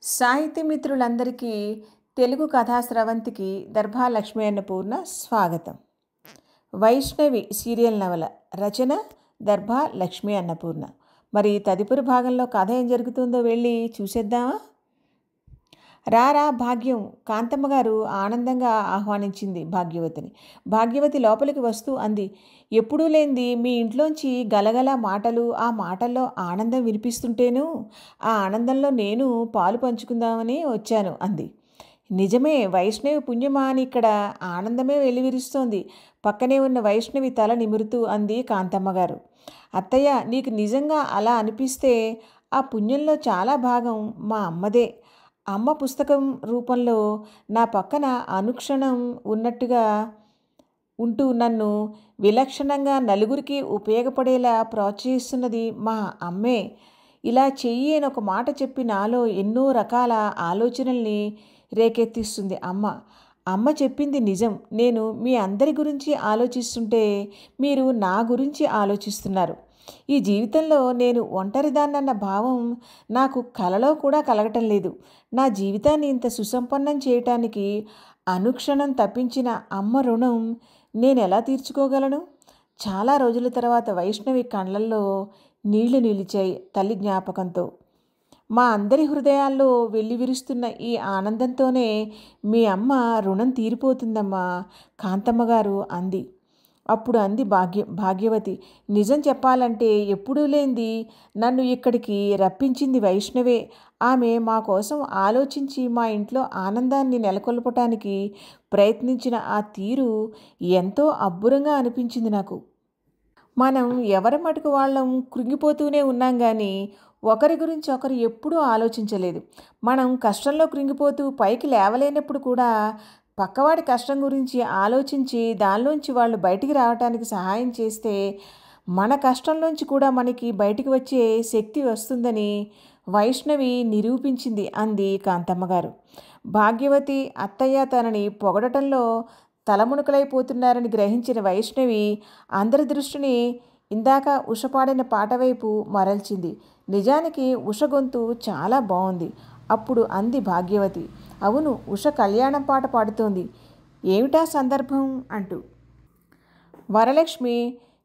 సాహితీ మిత్రులందరికీ తెలుగు కథా స్రవంతికి దర్భా లక్ష్మీ అన్నపూర్ణ స్వాగతం. వైష్ణవి సీరియల్ నవల రచన దర్భా లక్ష్మీ అన్నపూర్ణ. మరి తదుపరి భాగంలో కథ ఏం జరుగుతుందో వెళ్ళి చూసేద్దామా? రారా భాగ్యం, కాంతమ్మ గారు ఆనందంగా ఆహ్వానించింది భాగ్యవతిని. భాగ్యవతి లోపలికి వస్తూ అంది, ఎప్పుడూ లేనిది మీ ఇంట్లోంచి గలగల మాటలు, ఆ మాటల్లో ఆనందం వినిపిస్తుంటేను ఆ ఆనందంలో నేను పాలు పంచుకుందామని వచ్చాను అంది. నిజమే, వైష్ణవి పుణ్యమా అని ఇక్కడ ఆనందమే వెల్లివిరుస్తోంది. పక్కనే ఉన్న వైష్ణవి తల నిమురుతూ అంది కాంతమ్మ గారు. అత్తయ్య, నీకు నిజంగా అలా అనిపిస్తే ఆ పుణ్యంలో చాలా భాగం మా అమ్మదే. అమ్మ పుస్తకం రూపంలో నా పక్కన అనుక్షణం ఉన్నట్టుగా ఉంటూ నన్ను విలక్షణంగా నలుగురికి ఉపయోగపడేలా ప్రోత్సహిస్తున్నది మా అమ్మే. ఇలా చెయ్యి అని ఒక మాట చెప్పి నాలో ఎన్నో రకాల ఆలోచనల్ని రేకెత్తిస్తుంది అమ్మ. అమ్మ చెప్పింది నిజం. నేను మీ అందరి గురించి ఆలోచిస్తుంటే మీరు నా గురించి ఆలోచిస్తున్నారు. ఈ జీవితంలో నేను ఒంటరిదాన్నన్న భావం నాకు కలలో కూడా కలగటం లేదు. నా జీవితాన్ని ఇంత సుసంపన్నం చేయటానికి అనుక్షణం తప్పించిన అమ్మ రుణం నేనెలా తీర్చుకోగలను? చాలా రోజుల తర్వాత వైష్ణవి కళ్ళల్లో నీళ్లు నిలిచాయి తల్లి జ్ఞాపకంతో. మా అందరి హృదయాల్లో వెల్లివిరుస్తున్న ఈ ఆనందంతోనే మీ అమ్మ రుణం తీరిపోతుందమ్మా, కాంతమ్మ గారు అంది. అప్పుడు అంది భాగ్యవతి, నిజం చెప్పాలంటే ఎప్పుడూ లేనిది నన్ను ఇక్కడికి రప్పించింది వైష్ణవే. ఆమె మా కోసం ఆలోచించి మా ఇంట్లో ఆనందాన్ని నెలకొల్పటానికి ప్రయత్నించిన ఆ తీరు ఎంతో అబ్బురంగా అనిపించింది నాకు. మనం ఎవరి మటుకు వాళ్ళం కృంగిపోతూనే ఉన్నాం కానీ ఒకరి గురించి ఒకరు ఎప్పుడూ ఆలోచించలేదు. మనం కష్టంలో కృంగిపోతూ పైకి లేవలేనప్పుడు కూడా పక్కవాడి కష్టం గురించి ఆలోచించి దానిలోంచి వాళ్ళు బయటికి రావడానికి సహాయం చేస్తే మన కష్టంలోంచి కూడా మనకి బయటికి వచ్చే శక్తి వస్తుందని వైష్ణవి నిరూపించింది అంది కాంతమ్మ గారు. భాగ్యవతి అత్తయ్య తనని పొగడటంలో తలమునకలైపోతున్నారని గ్రహించిన వైష్ణవి అందరి దృష్టిని ఇందాక ఉష పాడిన పాట వైపు మరల్చింది. నిజానికి ఉష గొంతు చాలా బాగుంది. అప్పుడు అంది భాగ్యవతి, అవును, ఉష కళ్యాణం పాట పాడుతోంది. ఏమిటా సందర్భం అంటూ. వరలక్ష్మి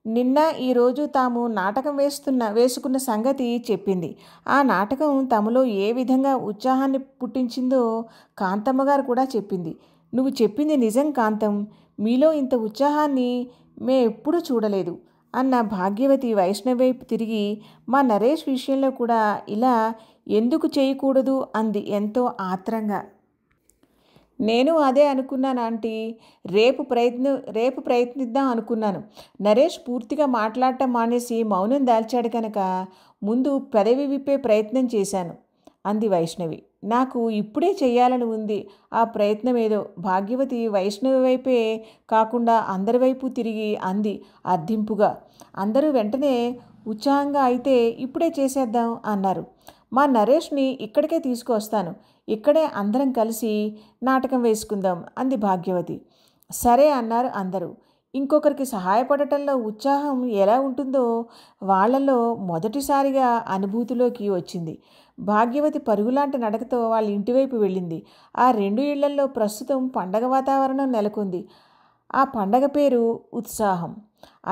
నిన్న ఈరోజు తాము నాటకం వేసుకున్న సంగతి చెప్పింది. ఆ నాటకం తమలో ఏ విధంగా ఉత్సాహాన్ని పుట్టించిందో కాంతమ్మ గారు కూడా చెప్పింది. నువ్వు చెప్పింది నిజం కాంతం, మీలో ఇంత ఉత్సాహాన్ని ఎప్పుడూ చూడలేదు అన్న భాగ్యవతి వైష్ణవి వైపు తిరిగి, మా నరేష్ విషయంలో కూడా ఇలా ఎందుకు చేయకూడదు అంది ఎంతో ఆత్రంగా. నేను అదే అనుకున్నాను ఆంటీ. రేపు ప్రయత్నిద్దాం అనుకున్నాను. నరేష్ పూర్తిగా మాట్లాడటం మానేసి మౌనం దాల్చాడు కనుక ముందు పెదవి విప్పే ప్రయత్నం చేశాను అంది వైష్ణవి. నాకు ఇప్పుడే చెయ్యాలని ఉంది ఆ ప్రయత్నం ఏదో. భాగ్యవతి వైష్ణవి వైపే కాకుండా అందరి వైపు తిరిగి అంది అర్థింపుగా. అందరూ వెంటనే ఉత్సాహంగా అయితే ఇప్పుడే చేసేద్దాం అన్నారు. మా నరేష్ని ఇక్కడికే తీసుకువస్తాను, ఇక్కడే అందరం కలిసి నాటకం వేసుకుందాం అంది భాగ్యవతి. సరే అన్నారు అందరూ. ఇంకొకరికి సహాయపడటంలో ఉత్సాహం ఎలా ఉంటుందో వాళ్లలో మొదటిసారిగా అనుభూతిలోకి వచ్చింది. భాగ్యవతి పరుగులాంటి నడకతో వాళ్ళ ఇంటివైపు వెళ్ళింది. ఆ 2 ఇళ్లల్లో ప్రస్తుతం పండగ వాతావరణం నెలకొంది. ఆ పండగ పేరు ఉత్సాహం.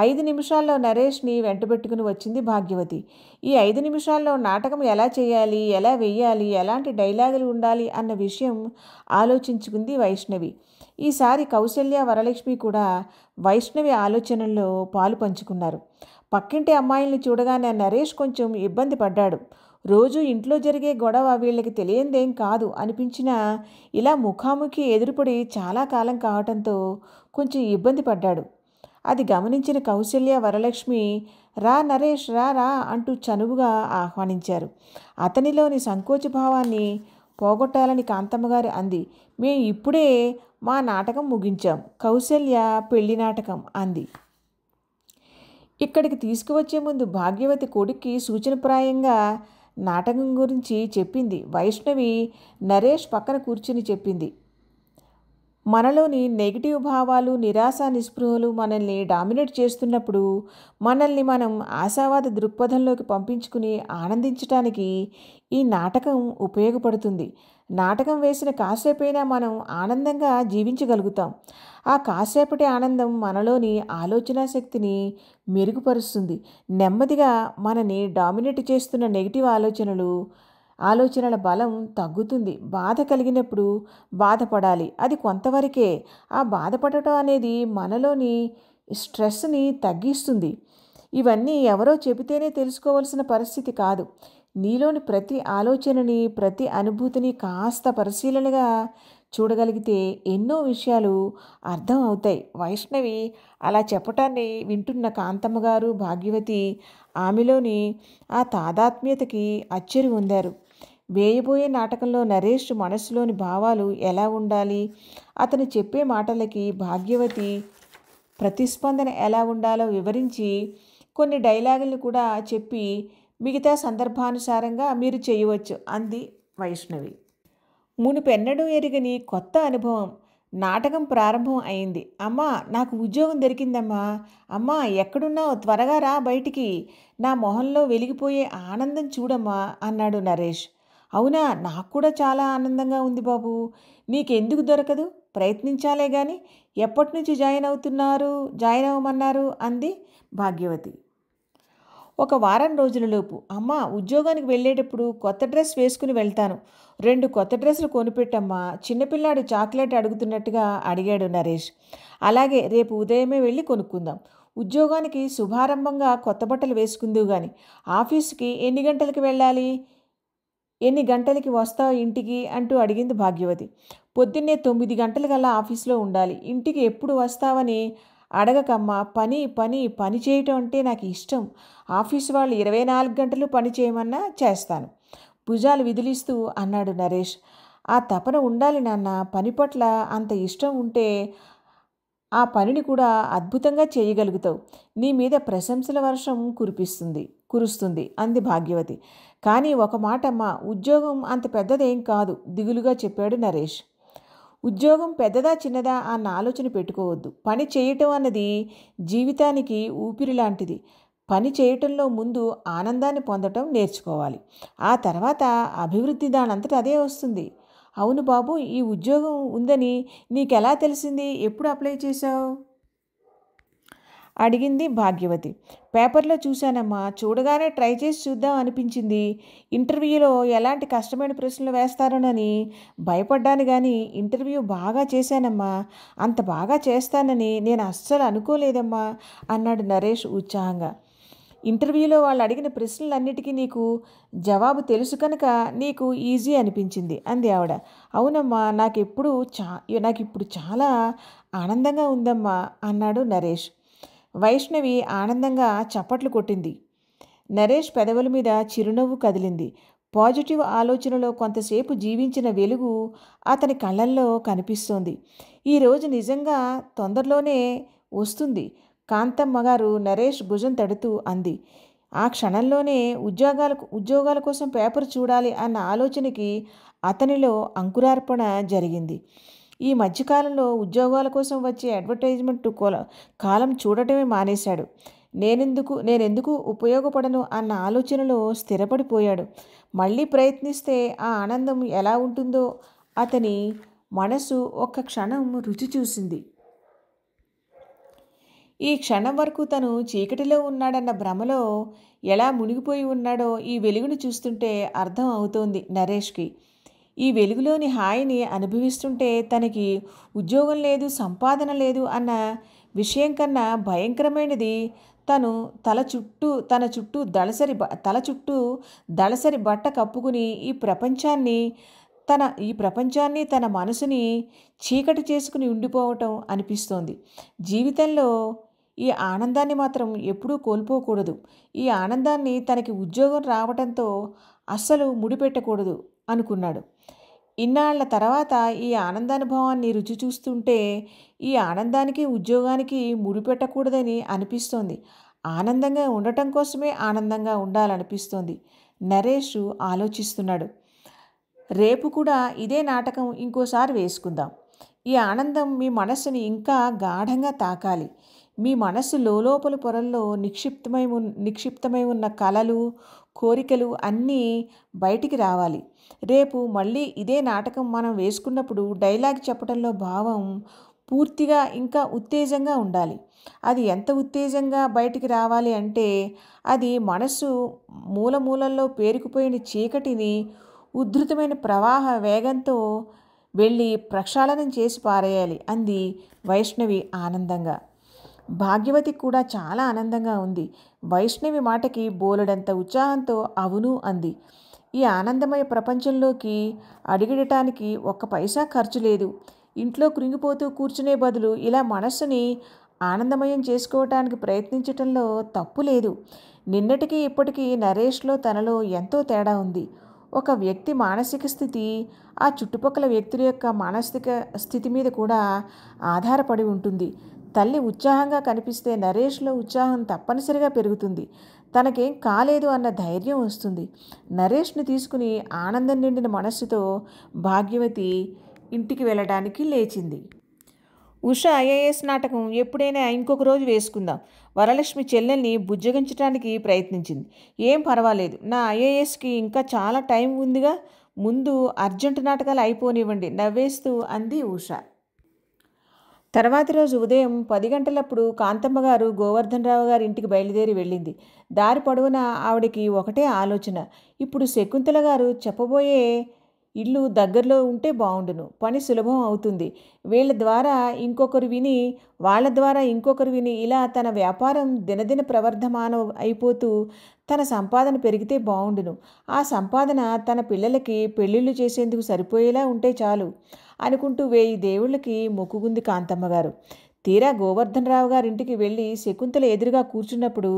5 నిమిషాల్లో నరేష్ని వెంటబెట్టుకుని వచ్చింది భాగ్యవతి. ఈ 5 నిమిషాల్లో నాటకం ఎలా చేయాలి, ఎలా వెయ్యాలి, ఎలాంటి డైలాగులు ఉండాలి అన్న విషయం ఆలోచించుకుంది వైష్ణవి. ఈసారి కౌసల్య వరలక్ష్మి కూడా వైష్ణవి ఆలోచనల్లో పాలు పంచుకున్నారు. పక్కింటి అమ్మాయిల్ని చూడగానే నరేష్ కొంచెం ఇబ్బంది పడ్డాడు. రోజు ఇంట్లో జరిగే గొడవ వీళ్ళకి తెలియందేం కాదు అనిపించినా ఇలా ముఖాముఖి ఎదురుపడి చాలా కాలం కావటంతో కొంచెం ఇబ్బంది పడ్డాడు. అది గమనించిన కౌసల్య వరలక్ష్మి, రా నరేష్, రా రా అంటూ చనువుగా ఆహ్వానించారు. అతనిలోని సంకోచభావాన్ని పోగొట్టాలని కాంతమ్మగారు అంది, మేము ఇప్పుడే మా నాటకం ముగించాం, కౌసల్య పెళ్లి నాటకం అంది. ఇక్కడికి తీసుకువచ్చే ముందు భాగ్యవతి కొడుక్కి సూచనప్రాయంగా నాటకం గురించి చెప్పింది. వైష్ణవి నరేష్ పక్కన కూర్చుని చెప్పింది. మనలోని నెగిటివ్ భావాలు, నిరాశ, నిస్పృహలు మనల్ని డామినేట్ చేస్తున్నప్పుడు మనల్ని మనం ఆశావాద దృక్పథంలోకి పంపించుకుని ఆనందించటానికి ఈ నాటకం ఉపయోగపడుతుంది. నాటకం వేసిన కాసేపైనా మనం ఆనందంగా జీవించగలుగుతాం. ఆ కాసేపటి ఆనందం మనలోని ఆలోచనా శక్తిని మెరుగుపరుస్తుంది. నెమ్మదిగా మనని డామినేట్ చేస్తున్న నెగిటివ్ ఆలోచనల బలం తగ్గుతుంది. బాధ కలిగినప్పుడు బాధపడాలి, అది కొంతవరకే. ఆ బాధపడటం అనేది మనలోని స్ట్రెస్ని తగ్గిస్తుంది. ఇవన్నీ ఎవరో చెబితేనే తెలుసుకోవాల్సిన పరిస్థితి కాదు. నీలోని ప్రతి ఆలోచనని, ప్రతి అనుభూతిని కాస్త పరిశీలనగా చూడగలిగితే ఎన్నో విషయాలు అర్థం అవుతాయి. వైష్ణవి అలా చెప్పటాన్ని వింటున్న కాంతమ్మ గారు, భాగ్యవతి ఆమెలోని ఆ తాదాత్మ్యతకి అచ్చెరు పొందారు. వేయబోయే నాటకంలో నరేష్ మనసులోని భావాలు ఎలా ఉండాలి, అతను చెప్పే మాటలకి భాగ్యవతి ప్రతిస్పందన ఎలా ఉండాలో వివరించి కొన్ని డైలాగులను కూడా చెప్పి మిగతా సందర్భానుసారంగా మీరు చేయవచ్చు అంది వైష్ణవి. మునుపెన్నడూ ఎరుగని కొత్త అనుభవం. నాటకం ప్రారంభం అయింది. అమ్మా, నాకు ఉద్యోగం దొరికిందమ్మా. అమ్మా, ఎక్కడున్నావు? త్వరగా రా బయటికి. నా మొహంలో వెలిగిపోయే ఆనందం చూడమ్మా అన్నాడు నరేష్. అవునా, నాకు కూడా చాలా ఆనందంగా ఉంది బాబు. నీకెందుకు దొరకదు? ప్రయత్నించాలే గాని. ఎప్పటి నుంచి జాయిన్ అవ్వమన్నారు అంది భాగ్యవతి. ఒక వారం రోజులలోపు. అమ్మా, ఉద్యోగానికి వెళ్ళేటప్పుడు కొత్త డ్రెస్ వేసుకుని వెళ్తాను. 2 కొత్త డ్రెస్సులు కొనిపెట్టమ్మా. చిన్నపిల్లాడు చాక్లెట్ అడుగుతున్నట్టుగా అడిగాడు నరేష్. అలాగే, రేపు ఉదయమే వెళ్ళి కొనుక్కుందాం. ఉద్యోగానికి శుభారంభంగా కొత్త బట్టలు వేసుకుందువు గాని. ఆఫీసుకి ఎన్ని గంటలకు వెళ్ళాలి? ఎన్ని గంటలకి వస్తావు ఇంటికి అంటూ అడిగింది భాగ్యవతి. పొద్దున్నే 9 గంటలకల్లా ఆఫీసులో ఉండాలి. ఇంటికి ఎప్పుడు వస్తావని అడగకమ్మా. పని చేయటం అంటే నాకు ఇష్టం. ఆఫీసు వాళ్ళు 24 గంటలు పని చేయమన్నా చేస్తాను. భుజాలు విదిలిస్తూ అన్నాడు నరేష్. ఆ తపన ఉండాలి నాన్న. పని పట్ల అంత ఇష్టం ఉంటే ఆ పనిని కూడా అద్భుతంగా చేయగలుగుతావు. నీ మీద ప్రశంసల వర్షం కురుస్తుంది అంది భాగ్యవతి. కానీ ఒక మాటమ్మా, ఉద్యోగం అంత పెద్దదేం కాదు దిగులుగా చెప్పాడు నరేష్. ఉద్యోగం పెద్దదా చిన్నదా అన్న ఆలోచన పెట్టుకోవద్దు. పని చేయటం అన్నది జీవితానికి ఊపిరి లాంటిది. పని చేయటంలో ముందు ఆనందాన్ని పొందటం నేర్చుకోవాలి. ఆ తర్వాత అభివృద్ధి దానంతట అదే వస్తుంది. అవును బాబు, ఈ ఉద్యోగం ఉందని నీకెలా తెలిసింది? ఎప్పుడు అప్లై చేశావు అడిగింది భాగ్యవతి. పేపర్లో చూశానమ్మా. చూడగానే ట్రై చేసి చూద్దాం అనిపించింది. ఇంటర్వ్యూలో ఎలాంటి కష్టమైన ప్రశ్నలు వేస్తారోనని భయపడ్డాను కానీ ఇంటర్వ్యూ బాగా చేశానమ్మా. అంత బాగా చేస్తానని నేను అస్సలు అనుకోలేదమ్మా అన్నాడు నరేష్ ఉత్సాహంగా. ఇంటర్వ్యూలో వాళ్ళు అడిగిన ప్రశ్నలన్నిటికీ నీకు జవాబు తెలుసు కనుక నీకు ఈజీ అనిపించింది అంది ఆవిడ. అవునమ్మా, నాకిప్పుడు చాలా ఆనందంగా ఉందమ్మా అన్నాడు నరేష్. వైష్ణవి ఆనందంగా చప్పట్లు కొట్టింది. నరేష్ పెదవుల మీద చిరునవ్వు కదిలింది. పాజిటివ్ ఆలోచనలో కొంతసేపు జీవించిన వెలుగు అతని కళ్ళల్లో కనిపిస్తోంది. ఈరోజు నిజంగా తొందరలోనే వస్తుంది కాంతమ్మ గారు నరేష్ భుజం తడుతూ అంది. ఆ క్షణంలోనే ఉద్యోగాల కోసం పేపర్ చూడాలి అన్న ఆలోచనకి అతనిలో అంకురార్పణ జరిగింది. ఈ మధ్యకాలంలో ఉద్యోగాల కోసం వచ్చే అడ్వర్టైజ్మెంట్ కాలం చూడటమే మానేశాడు. నేనెందుకు ఉపయోగపడను అన్న ఆలోచనలో స్థిరపడిపోయాడు. మళ్ళీ ప్రయత్నిస్తే ఆ ఆనందం ఎలా ఉంటుందో అతని మనసు ఒక్క క్షణం రుచి చూసింది. ఈ క్షణం వరకు తను చీకటిలో ఉన్నాడన్న భ్రమలో ఎలా మునిగిపోయి ఉన్నాడో ఈ వెలుగును చూస్తుంటే అర్థం అవుతోంది నరేష్కి. ఈ వెలుగులోని హాయిని అనుభవిస్తుంటే తనకి ఉద్యోగం లేదు, సంపాదన లేదు అన్న విషయం కన్నా భయంకరమైనది తన చుట్టూ దళసరి బట్ట కప్పుకుని ఈ ప్రపంచాన్ని తన మనసుని చీకటి చేసుకుని ఉండిపోవటం అనిపిస్తోంది. జీవితంలో ఈ ఆనందాన్ని మాత్రం ఎప్పుడూ కోల్పోకూడదు. ఈ ఆనందాన్ని తనకి ఉద్యోగం రావటంతో అస్సలు ముడిపెట్టకూడదు అనుకున్నాడు. ఇన్నాళ్ల తర్వాత ఈ ఆనందానుభవాన్ని రుచి చూస్తుంటే ఈ ఆనందానికి ఉద్యోగానికి ముడిపెట్టకూడదని అనిపిస్తోంది. ఆనందంగా ఉండటం కోసమే ఆనందంగా ఉండాలనిపిస్తోంది. నరేష్ ఆలోచిస్తున్నాడు. రేపు కూడా ఇదే నాటకం ఇంకోసారి వేసుకుందాం. ఈ ఆనందం మీ మనస్సుని ఇంకా గాఢంగా తాకాలి. మీ మనస్సు లోలోపల పొరల్లో నిక్షిప్తమై ఉన్న కలలు, కోరికలు అన్నీ బయటికి రావాలి. రేపు మళ్ళీ ఇదే నాటకం మనం వేసుకున్నప్పుడు డైలాగ్ చెప్పడంలో భావం పూర్తిగా ఇంకా ఉత్తేజంగా ఉండాలి. అది ఎంత ఉత్తేజంగా బయటికి రావాలి అంటే అది మనస్సు మూలమూలల్లో పేరుకుపోయిన చీకటిని ఉద్ధృతమైన ప్రవాహ వేగంతో వెళ్ళి ప్రక్షాళనం చేసి పారేయాలి అంది వైష్ణవి ఆనందంగా. భాగ్యవతి కూడా చాలా ఆనందంగా ఉంది. వైష్ణవి మాటకి బోలెడంత ఉత్సాహంతో అవును అంది. ఈ ఆనందమయ ప్రపంచంలోకి అడుగిడటానికి ఒక్క పైసా ఖర్చు లేదు. ఇంట్లో కృంగిపోతూ కూర్చునే బదులు ఇలా మనస్సుని ఆనందమయం చేసుకోవటానికి ప్రయత్నించటంలో తప్పు లేదు. నిన్నటికి ఇప్పటికీ నరేష్లో తనలో ఎంతో తేడా ఉంది. ఒక వ్యక్తి మానసిక స్థితి ఆ చుట్టుపక్కల వ్యక్తుల యొక్క మానసిక స్థితి మీద కూడా ఆధారపడి ఉంటుంది. తల్లి ఉత్సాహంగా కనిపిస్తే నరేష్లో ఉత్సాహం తప్పనిసరిగా పెరుగుతుంది. తనకేం కాలేదు అన్న ధైర్యం వస్తుంది. నరేష్ని తీసుకుని ఆనందం నిండిన మనస్సుతో భాగ్యవతి ఇంటికి వెళ్ళడానికి లేచింది. ఉష ఐఏఎస్ నాటకం ఎప్పుడైనా ఇంకొక రోజు వేసుకుందాం. వరలక్ష్మి చెల్లెల్ని బుజ్జగించడానికి ప్రయత్నించింది. ఏం పర్వాలేదు, నా ఐఏఎస్కి ఇంకా చాలా టైం ఉందిగా, ముందు అర్జెంటు నాటకాలు అయిపోనివ్వండి నవ్వేస్తూ అంది ఉష. తర్వాతి రోజు ఉదయం 10 గంటలప్పుడు కాంతమ్మ గారు గోవర్ధనరావు గారి ఇంటికి బయలుదేరి వెళ్ళింది. దారి పొడవునా ఆవిడికి ఒకటే ఆలోచన. ఇప్పుడు శకుంతల గారు చెప్పబోయే ఇల్లు దగ్గరలో ఉంటే బాగుండును, పని సులభం అవుతుంది. వీళ్ళ ద్వారా ఇంకొకరు విని వాళ్ళ ద్వారా ఇంకొకరు విని ఇలా తన వ్యాపారం దినదిన ప్రవర్ధమానం అయిపోతూ తన సంపాదన పెరిగితే బాగుండును. ఆ సంపాదన తన పిల్లలకి పెళ్ళిళ్ళు చేసేందుకు సరిపోయేలా ఉంటే చాలు అనుకుంటూ 1000 దేవుళ్ళకి మొక్కుకుంది కాంతమ్మ గారు. తీరా గోవర్ధనరావు గారింటికి వెళ్ళి శకుంతల ఎదురుగా కూర్చున్నప్పుడు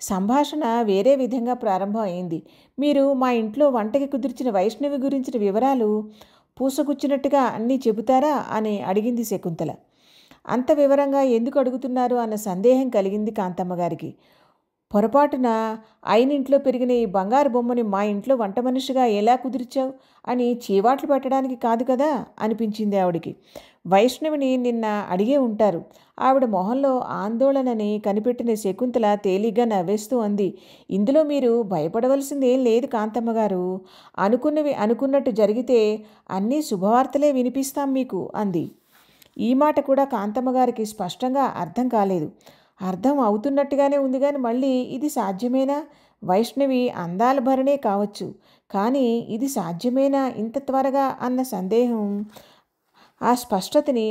సంభాషణ వేరే విధంగా ప్రారంభం అయింది. మీరు మా ఇంట్లో వంటకి కుదిర్చిన వైష్ణవి గురించిన వివరాలు పూసగుచ్చినట్టుగా అన్నీ చెబుతారా అని అడిగింది శకుంతల. అంత వివరంగా ఎందుకు అడుగుతున్నారు అన్న సందేహం కలిగింది కాంతమ్మ గారికి. పొరపాటున అయినింట్లో పెరిగిన ఈ బంగారు బొమ్మని మా ఇంట్లో వంట మనిషిగా ఎలా కుదిర్చావు అని చీవాట్లు పెట్టడానికి కాదు కదా అనిపించింది ఆవిడికి. వైష్ణవిని నిన్న అడిగే ఉంటారు. ఆవిడ మొహంలో ఆందోళనని కనిపెట్టిన శకుంతల తేలిగ్గా నవ్వేస్తూ అంది. ఇందులో మీరు భయపడవలసింది ఏం లేదు కాంతమ్మ గారు. అనుకున్నవి అనుకున్నట్టు జరిగితే అన్నీ శుభవార్తలే వినిపిస్తాం మీకు అంది. ఈ మాట కూడా కాంతమ్మ గారికి స్పష్టంగా అర్థం కాలేదు. అర్థం అవుతున్నట్టుగానే ఉంది కానీ మళ్ళీ ఇది సాధ్యమేనా? వైష్ణవి అందాల భరణే కావచ్చు, కానీ ఇది సాధ్యమేనా ఇంత త్వరగా అన్న సందేహం ఆ స్పష్టతని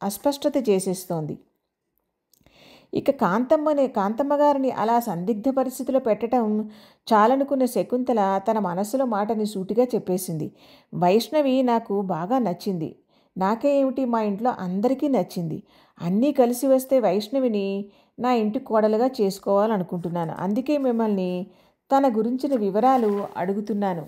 అస్పష్టత చేసేస్తోంది. ఇక కాంతమ్మ గారిని అలా సందిగ్ధ పరిస్థితిలో పెట్టడం చాలనుకున్న శకుంతల తన మనసులో మాటని సూటిగా చెప్పేసింది. వైష్ణవి నాకు బాగా నచ్చింది. నాకే ఏమిటి, మా ఇంట్లో అందరికీ నచ్చింది. అన్నీ కలిసి వస్తే వైష్ణవిని నా ఇంటి కోడలుగా చేసుకోవాలనుకుంటున్నాను. అందుకే మిమ్మల్ని తన గురించిన వివరాలు అడుగుతున్నాను.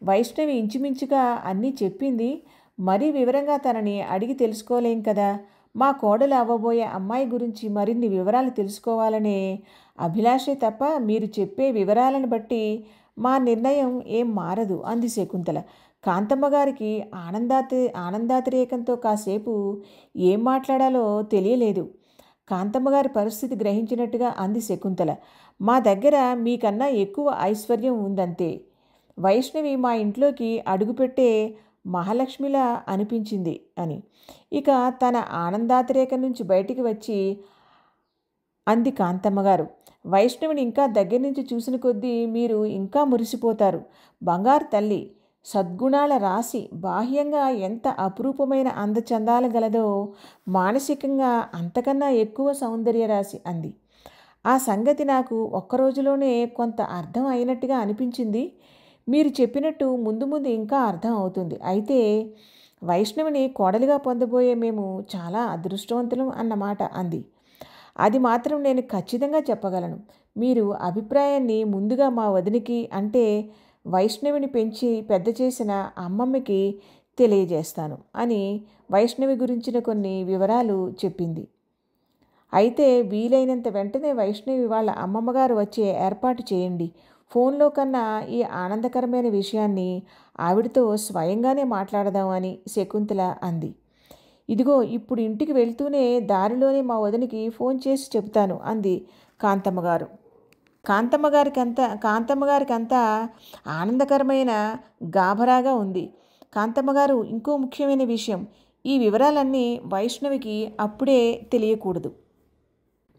వైష్ణవి ఇంచుమించుగా అన్నీ చెప్పింది. మరీ వివరంగా తనని అడిగి తెలుసుకోలేం కదా. మా కోడలు అవ్వబోయే అమ్మాయి గురించి మరిన్ని వివరాలు తెలుసుకోవాలనే అభిలాషే తప్ప మీరు చెప్పే వివరాలను బట్టి మా నిర్ణయం ఏం మారదు అంది శకుంతల. కాంతమ్మ గారికి ఆనందాతిరేకంతో కాసేపు ఏం మాట్లాడాలో తెలియలేదు. కాంతమ్మ గారి పరిస్థితి గ్రహించినట్టుగా అంది శకుంతల. మా దగ్గర మీకన్నా ఎక్కువ ఐశ్వర్యం ఉందంతే. వైష్ణవి మా ఇంట్లోకి అడుగుపెట్టే మహాలక్ష్మిలా అనిపించింది అని ఇక తన ఆనందాతిరేకం నుంచి బయటికి వచ్చి అంది కాంతమ్మగారు. వైష్ణవిని ఇంకా దగ్గర నుంచి చూసిన కొద్దీ మీరు ఇంకా మురిసిపోతారు. బంగారు తల్లి, సద్గుణాల రాశి, బాహ్యంగా ఎంత అపురూపమైన అందచందాలు గలదో మానసికంగా అంతకన్నా ఎక్కువ సౌందర్య రాశి అంది. ఆ సంగతి నాకు ఒక్కరోజులోనే కొంత అర్థం అయినట్టుగా అనిపించింది. మీరు చెప్పినట్టు ముందు ముందు ఇంకా అర్థం అవుతుంది. అయితే వైష్ణవిని కోడలిగా పొందబోయే మేము చాలా అదృష్టవంతులం అన్నమాట అంది. అది మాత్రం నేను ఖచ్చితంగా చెప్పగలను. మీరు అభిప్రాయాన్ని ముందుగా మా వదినికి, అంటే వైష్ణవిని పెంచి పెద్ద చేసిన అమ్మమ్మకి తెలియజేస్తాను అని వైష్ణవి గురించిన కొన్ని వివరాలు చెప్పింది. అయితే వీలైనంత వెంటనే వైష్ణవి వాళ్ళ అమ్మమ్మగారు వచ్చే ఏర్పాటు చేయండి. ఫోన్లో కన్నా ఈ ఆనందకరమైన విషయాన్ని ఆవిడతో స్వయంగానే మాట్లాడదామని శకుంతల అంది. ఇదిగో ఇప్పుడు ఇంటికి వెళ్తూనే దారిలోనే మా వదినికి ఫోన్ చేసి చెబుతాను అంది కాంతమ్మ గారు. కాంతమ్మ గారికి అంతా ఆనందకరమైన గాభరాగా ఉంది. కాంతమ్మ గారు, ఇంకో ముఖ్యమైన విషయం, ఈ వివరాలన్నీ వైష్ణవికి అప్పుడే తెలియకూడదు.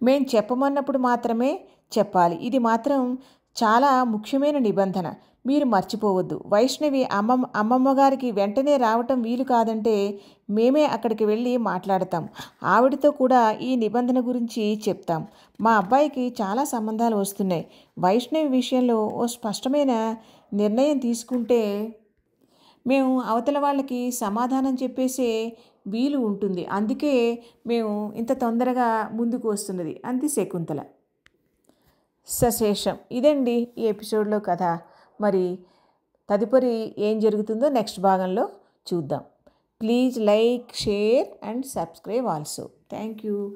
మేం చెప్పమన్నప్పుడు మాత్రమే చెప్పాలి. ఇది మాత్రం చాలా ముఖ్యమైన నిబంధన. మీరు మర్చిపోవద్దు. వైష్ణవి అమ్మమ్మ గారికి వెంటనే రావటం వీలు కాదంటే మేమే అక్కడికి వెళ్ళి మాట్లాడతాం. ఆవిడతో కూడా ఈ నిబంధన గురించి చెప్తాం. మా అబ్బాయికి చాలా సంబంధాలు వస్తున్నాయి. వైష్ణవి విషయంలో ఓ స్పష్టమైన నిర్ణయం తీసుకుంటే మేము అవతల వాళ్ళకి సమాధానం చెప్పేసే వీలు ఉంటుంది. అందుకే మేము ఇంత తొందరగా ముందుకు వస్తున్నది అంది శకుంతల. సశేషం. ఇదండి ఈ ఎపిసోడ్లో కథ. మరి తదుపరి ఏం జరుగుతుందో నెక్స్ట్ భాగంలో చూద్దాం. Please like, share and subscribe also. Thank you.